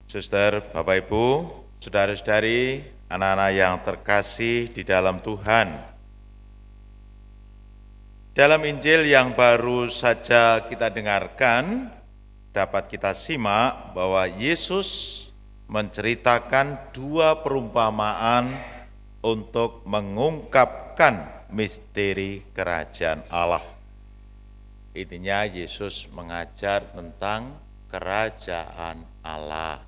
Suster, Bapak Ibu, saudara-saudari, anak-anak yang terkasih di dalam Tuhan. Dalam Injil yang baru saja kita dengarkan, dapat kita simak bahwa Yesus menceritakan dua perumpamaan untuk mengungkapkan misteri kerajaan Allah. Intinya Yesus mengajar tentang kerajaan Allah.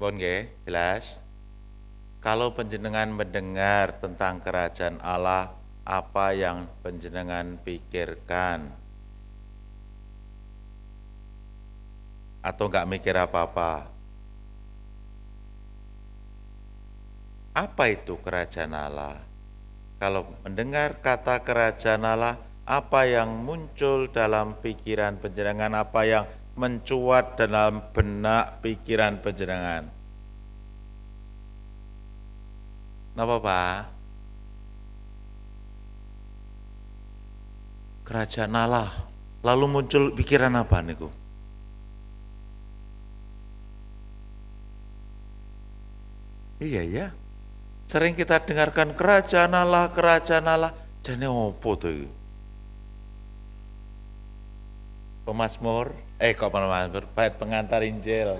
Bon nggih, jelas? Kalau panjenengan mendengar tentang kerajaan Allah, apa yang panjenengan pikirkan? Atau enggak mikir apa-apa? Apa itu kerajaan Allah? Kalau mendengar kata kerajaan Allah, apa yang muncul dalam pikiran panjenengan, apa yang mencuat dalam benak pikiran panjenengan? Napa Pak? Kerajaan Allah. Lalu muncul pikiran apa niku? Iya ya. Sering kita dengarkan kerajaan Allah, jane opo tuh? Pemazmur, bait pengantar Injil.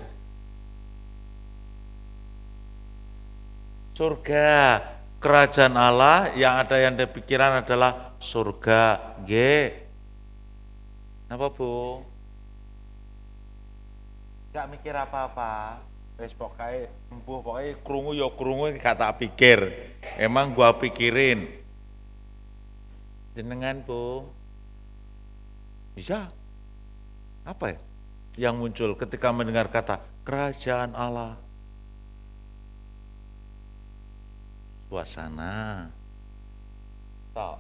Surga, kerajaan Allah yang ada yang di pikiran adalah surga. Nggih. Napa Bu? Gak mikir apa-apa. Wis pokoke krungu ya krungu gak tak pikir. Emang gua pikirin. Jenengan Bu. Bisa? Apa ya yang muncul ketika mendengar kata kerajaan Allah? Suasana. Toh.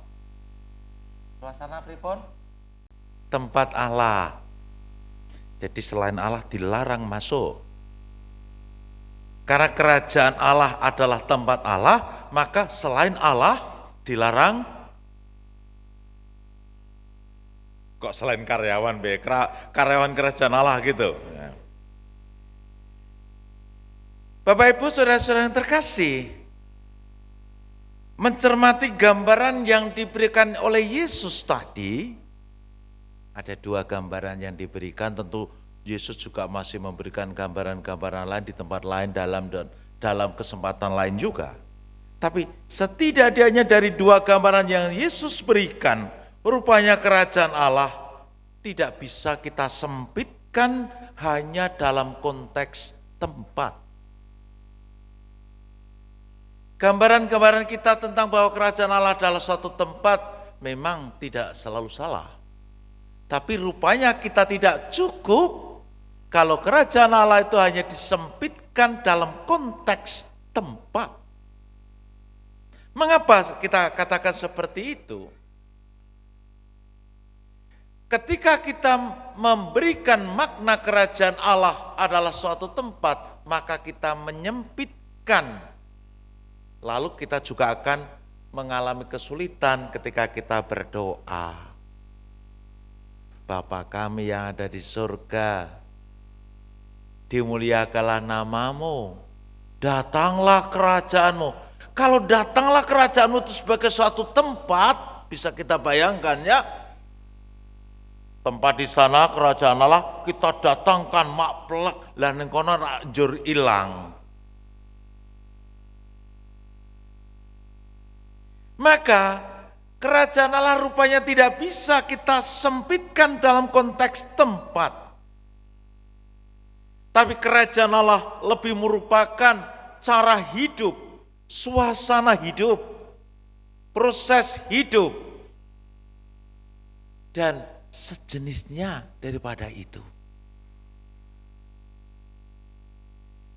Suasana pripun? Tempat Allah. Jadi selain Allah dilarang masuk. Karena kerajaan Allah adalah tempat Allah, maka selain Allah dilarang. Kok selain karyawan, karyawan kerajaan Allah gitu. Bapak Ibu saudara-saudara yang terkasih, mencermati gambaran yang diberikan oleh Yesus tadi, ada dua gambaran yang diberikan, tentu Yesus juga masih memberikan gambaran-gambaran lain di tempat lain dalam kesempatan lain juga. Tapi setidaknya dari dua gambaran yang Yesus berikan, rupanya kerajaan Allah tidak bisa kita sempitkan hanya dalam konteks tempat. Gambaran-gambaran kita tentang bahwa kerajaan Allah adalah suatu tempat memang tidak selalu salah. Tapi rupanya kita tidak cukup kalau kerajaan Allah itu hanya disempitkan dalam konteks tempat. Mengapa kita katakan seperti itu? Ketika kita memberikan makna kerajaan Allah adalah suatu tempat, maka kita menyempitkan. Lalu kita juga akan mengalami kesulitan ketika kita berdoa. Bapa kami yang ada di surga, dimuliakanlah namamu, datanglah kerajaanmu. Kalau datanglah kerajaanmu itu sebagai suatu tempat, bisa kita bayangkan ya, tempat di sana kerajaan Allah kita datangkan maklek lan ning kono ra njur ilang. Maka kerajaan Allah rupanya tidak bisa kita sempitkan dalam konteks tempat. Tapi kerajaan Allah lebih merupakan cara hidup, suasana hidup, proses hidup, dan sejenisnya daripada itu.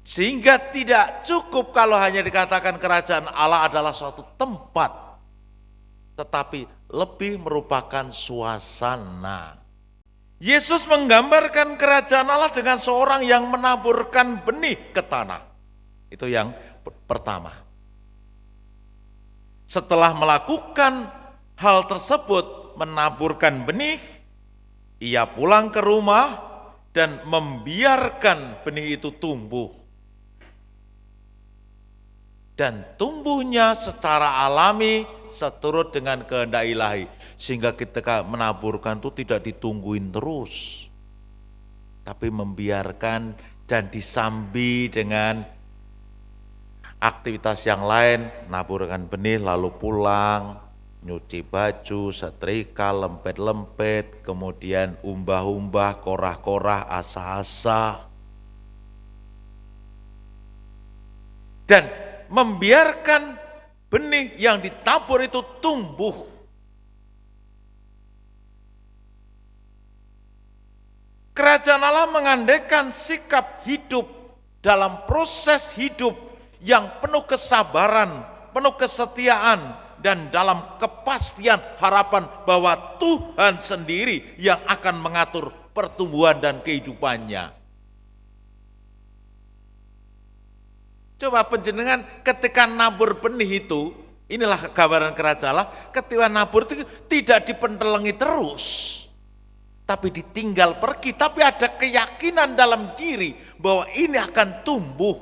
Sehingga tidak cukup kalau hanya dikatakan kerajaan Allah adalah suatu tempat, tetapi lebih merupakan suasana. Yesus menggambarkan kerajaan Allah dengan seorang yang menaburkan benih ke tanah. Itu yang pertama. Setelah melakukan hal tersebut, menaburkan benih, ia pulang ke rumah, dan membiarkan benih itu tumbuh. Dan tumbuhnya secara alami seturut dengan kehendak ilahi. Sehingga ketika menaburkan itu tidak ditungguin terus, tapi membiarkan dan disambi dengan aktivitas yang lain, naburkan benih lalu pulang, nyuci baju, setrika, lempet-lempet, kemudian umbah-umbah, korah-korah, asah-asah. Dan membiarkan benih yang ditabur itu tumbuh. Kerajaan Allah mengandaikan sikap hidup dalam proses hidup yang penuh kesabaran, penuh kesetiaan, dan dalam kepastian harapan bahwa Tuhan sendiri yang akan mengatur pertumbuhan dan kehidupannya. Coba penjenengan ketika nabur benih itu, inilah gambaran kerajaan Allah, ketika nabur itu tidak dipentelengi terus, tapi ditinggal pergi, tapi ada keyakinan dalam diri bahwa ini akan tumbuh.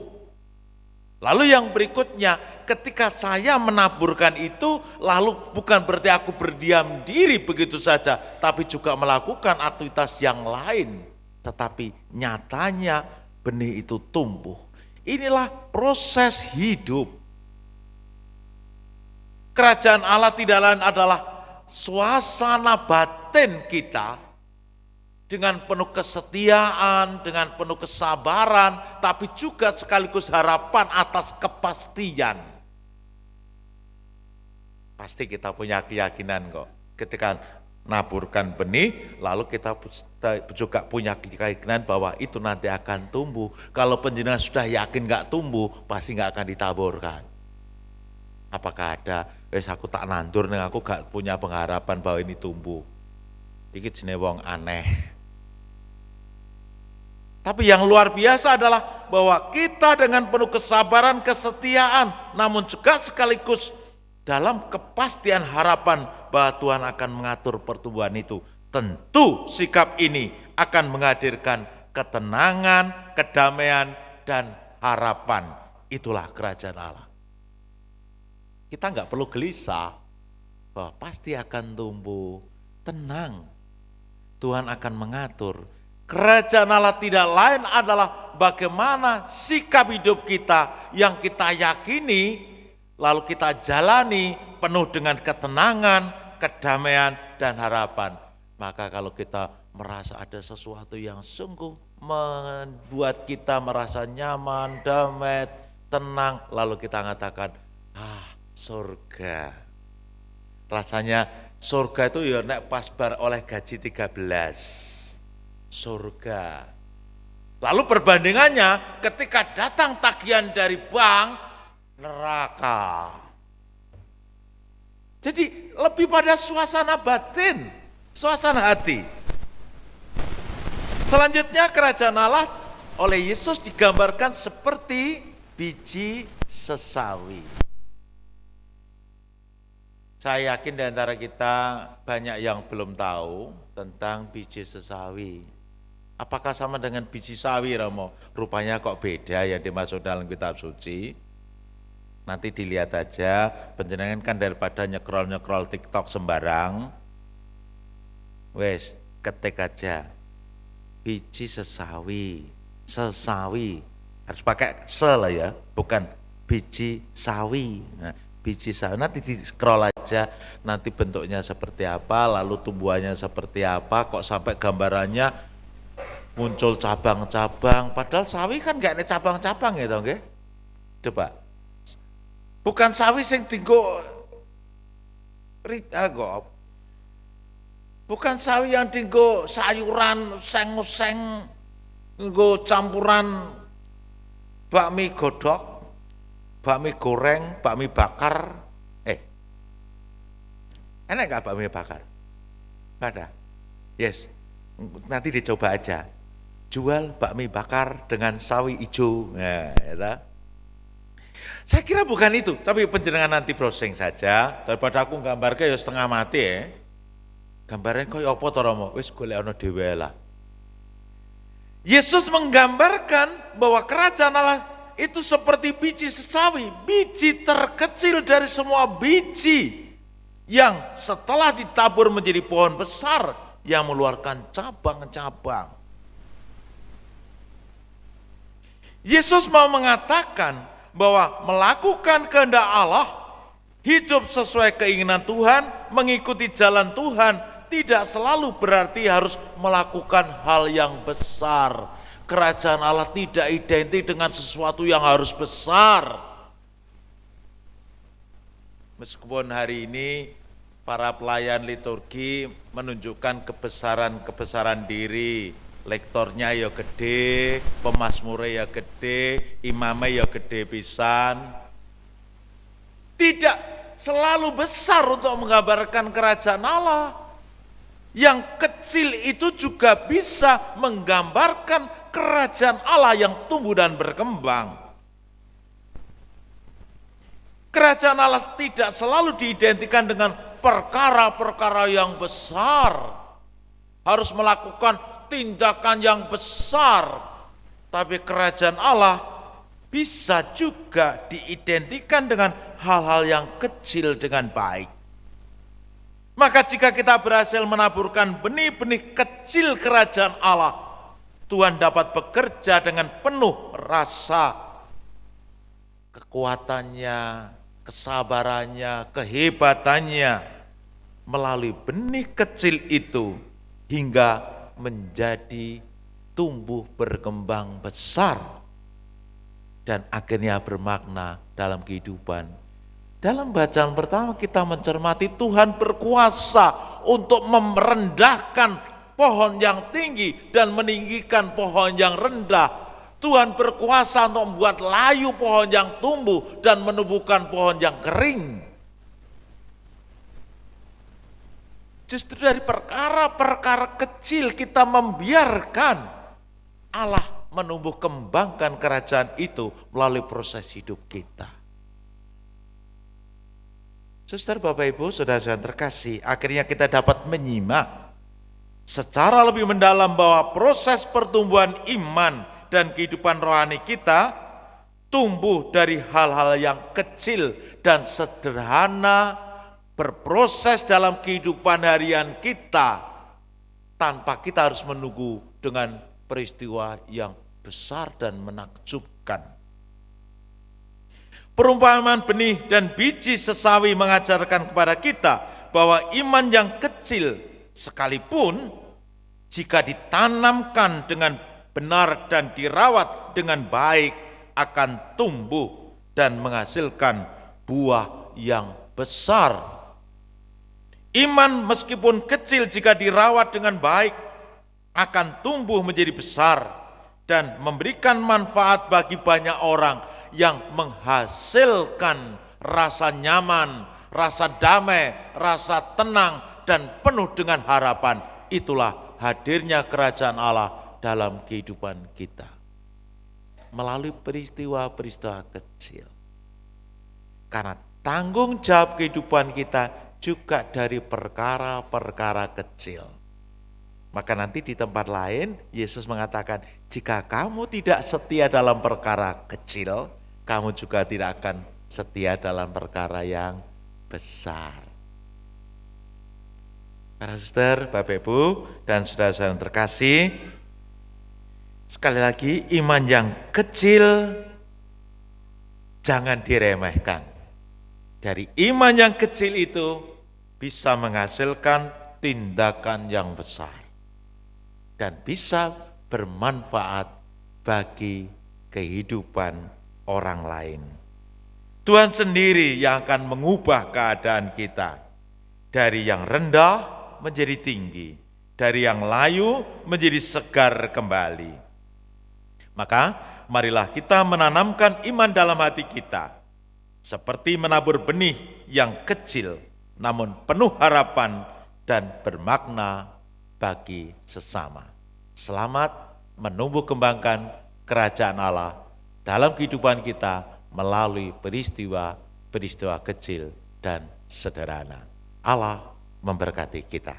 Lalu yang berikutnya, ketika saya menaburkan itu, lalu bukan berarti aku berdiam diri begitu saja, tapi juga melakukan aktivitas yang lain, tetapi nyatanya benih itu tumbuh. Inilah proses hidup. Kerajaan Allah tidak lain adalah suasana batin kita dengan penuh kesetiaan, dengan penuh kesabaran, tapi juga sekaligus harapan atas kepastian. Pasti kita punya keyakinan kok. Ketika naburkan benih, lalu kita juga punya keyakinan bahwa itu nanti akan tumbuh. Kalau penjenengan sudah yakin gak tumbuh, pasti gak akan ditaburkan. Apakah ada, aku tak nandur, aku gak punya pengharapan bahwa ini tumbuh. Iki jenenge wong aneh. Tapi yang luar biasa adalah bahwa kita dengan penuh kesabaran, kesetiaan, namun juga sekaligus dalam kepastian harapan bahwa Tuhan akan mengatur pertumbuhan itu. Tentu sikap ini akan menghadirkan ketenangan, kedamaian, dan harapan. Itulah kerajaan Allah. Kita nggak perlu gelisah bahwa pasti akan tumbuh. Tenang, Tuhan akan mengatur. Kerajaan Allah tidak lain adalah bagaimana sikap hidup kita yang kita yakini, lalu kita jalani penuh dengan ketenangan, kedamaian, dan harapan. Maka kalau kita merasa ada sesuatu yang sungguh membuat kita merasa nyaman, damai, tenang, lalu kita mengatakan, surga. Rasanya surga itu ya nek pas bar oleh gaji 13. Surga. Lalu perbandingannya ketika datang tagihan dari bank, neraka. Jadi lebih pada suasana batin, suasana hati. Selanjutnya kerajaan Allah oleh Yesus digambarkan seperti biji sesawi. Saya yakin di antara kita banyak yang belum tahu tentang biji sesawi. Apakah sama dengan biji sawi, Romo? Rupanya kok beda yang dimaksud dalam kitab suci. Nanti dilihat aja, penjenengan kan daripada nyekrol-nyekrol TikTok sembarang, wes ketik aja biji sesawi, sesawi harus pakai lah ya, bukan biji sawi. Nah, biji sawi nanti di scroll aja, nanti bentuknya seperti apa, lalu tumbuhannya seperti apa, kok sampai gambarannya muncul cabang-cabang, padahal sawi kan gak ada cabang-cabang ya toh, nggih? Coba. Bukan sawi sing tinggo bukan sawi yang tinggo sayuran seng-seng, nggo campuran bakmi godok, bakmi goreng, bakmi bakar. Enak gak bakmi bakar? Nggak ada. Yes, nanti dicoba aja. Jual bakmi bakar dengan sawi hijau. Nah, ya. Saya kira bukan itu, tapi penjenengan nanti browsing saja, daripada aku gambarnya ya setengah mati ya. Gambarnya kaya apa to Romo? Wis golekno dhewe lah. Yesus menggambarkan bahwa kerajaan Allah itu seperti biji sesawi, biji terkecil dari semua biji yang setelah ditabur menjadi pohon besar yang mengeluarkan cabang-cabang. Yesus mau mengatakan bahwa melakukan kehendak Allah, hidup sesuai keinginan Tuhan, mengikuti jalan Tuhan, tidak selalu berarti harus melakukan hal yang besar. Kerajaan Allah tidak identik dengan sesuatu yang harus besar. Meskipun hari ini para pelayan liturgi menunjukkan kebesaran-kebesaran diri, lektornya ya gede, pemazmurnya ya gede, imamnya ya gede pisan. Tidak selalu besar untuk menggambarkan kerajaan Allah. Yang kecil itu juga bisa menggambarkan kerajaan Allah yang tumbuh dan berkembang. Kerajaan Allah tidak selalu diidentikan dengan perkara-perkara yang besar. Harus melakukan tindakan yang besar. Tapi kerajaan Allah bisa juga diidentikan dengan hal-hal yang kecil dengan baik. Maka jika kita berhasil menaburkan benih-benih kecil kerajaan Allah, Tuhan dapat bekerja dengan penuh rasa kekuatannya, kesabarannya, kehebatannya melalui benih kecil itu hingga menjadi tumbuh berkembang besar dan akhirnya bermakna dalam kehidupan. Dalam bacaan pertama kita mencermati Tuhan berkuasa untuk merendahkan pohon yang tinggi dan meninggikan pohon yang rendah. Tuhan berkuasa untuk membuat layu pohon yang tumbuh dan menumbuhkan pohon yang kering. Justru dari perkara-perkara kecil kita membiarkan Allah menumbuh kembangkan kerajaan itu melalui proses hidup kita. Saudara, Bapak, Ibu, saudara-saudara terkasih, akhirnya kita dapat menyimak secara lebih mendalam bahwa proses pertumbuhan iman dan kehidupan rohani kita tumbuh dari hal-hal yang kecil dan sederhana, berproses dalam kehidupan harian kita tanpa kita harus menunggu dengan peristiwa yang besar dan menakjubkan. Perumpamaan benih dan biji sesawi mengajarkan kepada kita bahwa iman yang kecil sekalipun jika ditanamkan dengan benar dan dirawat dengan baik akan tumbuh dan menghasilkan buah yang besar. Iman meskipun kecil jika dirawat dengan baik akan tumbuh menjadi besar dan memberikan manfaat bagi banyak orang yang menghasilkan rasa nyaman, rasa damai, rasa tenang, dan penuh dengan harapan. Itulah hadirnya kerajaan Allah dalam kehidupan kita. Melalui peristiwa-peristiwa kecil. Karena tanggung jawab kehidupan kita juga dari perkara-perkara kecil. Maka nanti di tempat lain Yesus mengatakan, jika kamu tidak setia dalam perkara kecil, kamu juga tidak akan setia dalam perkara yang besar. Para saudara, Bapak, Ibu, dan saudara-saudara yang terkasih, sekali lagi iman yang kecil jangan diremehkan. Dari iman yang kecil itu bisa menghasilkan tindakan yang besar dan bisa bermanfaat bagi kehidupan orang lain. Tuhan sendiri yang akan mengubah keadaan kita dari yang rendah menjadi tinggi, dari yang layu menjadi segar kembali. Maka marilah kita menanamkan iman dalam hati kita, seperti menabur benih yang kecil namun penuh harapan dan bermakna bagi sesama. Selamat menumbuh kembangkan kerajaan Allah dalam kehidupan kita melalui peristiwa-peristiwa kecil dan sederhana. Allah memberkati kita.